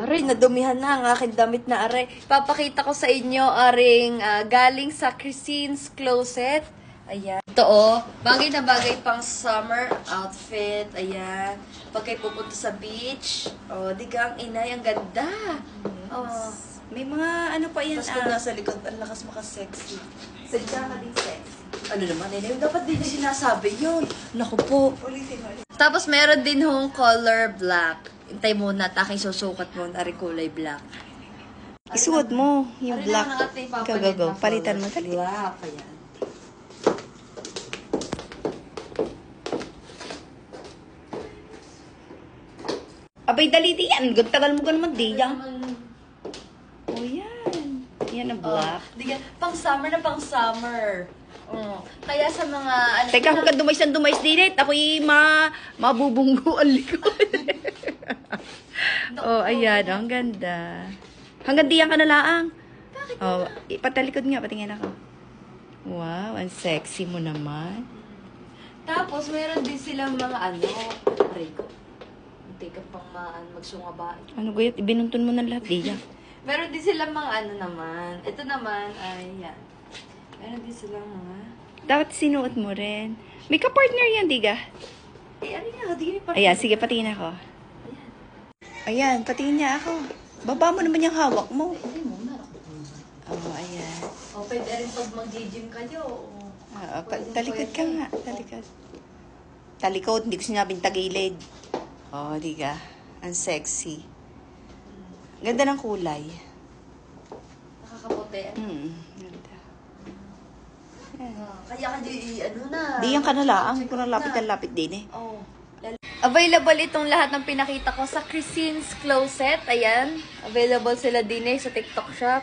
Aray, nadumihan na ang aking damit na aray. Papakita ko sa inyo aring galing sa Christine's Closet. Ayan. Ito bagay na bagay pang summer outfit. Ayan. Pag kayo pupunta sa beach. Di ka ang inay, ang ganda. Yes. May mga ano pa yan. Tapos kung nasa likod, ang lakas makasexy. Sadya ka din sexy. Ano naman, inay, dapat din na sinasabi yun. Naku po. Ulitin. Tapos meron din hong color black. Hintay muna at aking susukat mo na rin kulay black. Isuot mo yung black. Gagaw. Palitan mo. Dali. Black. Ayan. Abay, dali di yan. Tagal mo ka naman di yan. O yan. Yan ang black. Pang summer na pang summer. Kaya sa mga... Teka, huwag ka dumays dinit. Ako'y mabubunggo ang likod. Ayan. Ang ganda. Hanggang diyan ka na laang. Bakit? Patalikod nga. Patingin ako. Wow, ang sexy mo naman. Tapos, meron din silang mga Rico. Hindi ka pang magsungabain. Ano gayat? Ibinuntun mo na lahat diyan. Meron din silang mga naman. Ito naman ay yan. Meron din silang mga... Dapat sinuot mo rin. May ka-partner yan, diga? Ano nga? Di pa. Ayan, sige, patingin ako. Ayan, patingin niya ako. Baba mo naman yung hawak mo. Hindi muna. Ayan. Pwede rin pag mag-gym kayo. Talikod ka nga. Talikod, hindi ko sinabing tagilid. Diga. Ang sexy. Ganda ng kulay. Nakakaputi. Ganda. Kaya ka Di yan ka na laang. Kung lapit din eh. Available itong lahat ng pinakita ko sa Christine's Closet. Ayan. Available sila din sa TikTok shop.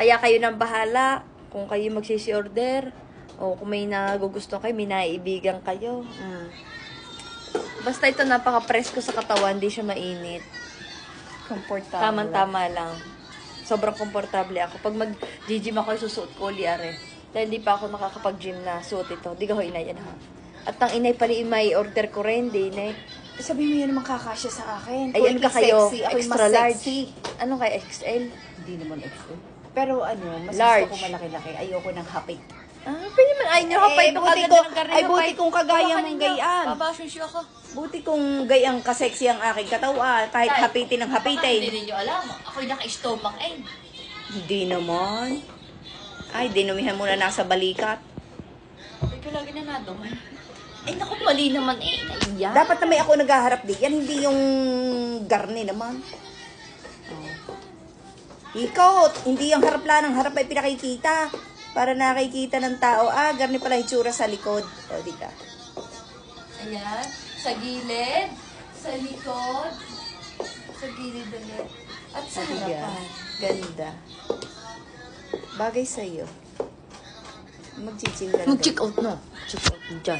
Kaya kayo nang bahala. Kung kayo magsisi-order. O kung may nagugusto kayo, may naiibigan kayo. Basta ito napaka-presko sa katawan. Hindi siya mainit. Comfortable. Tama-tama lang. Sobrang komportable ako. Pag mag-gym ako, susuot ko uli are. Dahil di pa ako nakakapag-gym na suot ito. Di ka ho, inay, yan ha. At ang inay pala may order ko rin, di inay. Sabi mo yan naman kakasya sa akin. Ayan ka kayo, sexy. Ako'y extra mas large. sexy. Ano kay XL? Hindi naman XL. Pero mas Large. gusto ko malaki-laki. Ayoko ng hapit. Pwede man. Ay, nyo kapay. Buti kong kagaya mong gayaan. Babasyo ako. Buti kong gayang kaseksi ang aking katawan. Kahit hapitin ang hapitin. Hindi ninyo alam. Ako'y naka-stomach Hindi naman. Ay, dinumihan mo na nasa balikat. Hindi ko lagi na naduman. Ay, naku, mali naman naiya. Dapat na may ako naghaharap di. Yan hindi yung garne naman. Ikaw, hindi yung harap lang. Ang harap ay pinakikita. Para nakikita ng tao, garne pala hitsura sa likod. Di ka. Ayan. Sa gilid. Sa likod. Sa gilid ulit. At sa harapan. Ganda. Bagay sa'yo. Mag-check out, no? Check out dyan.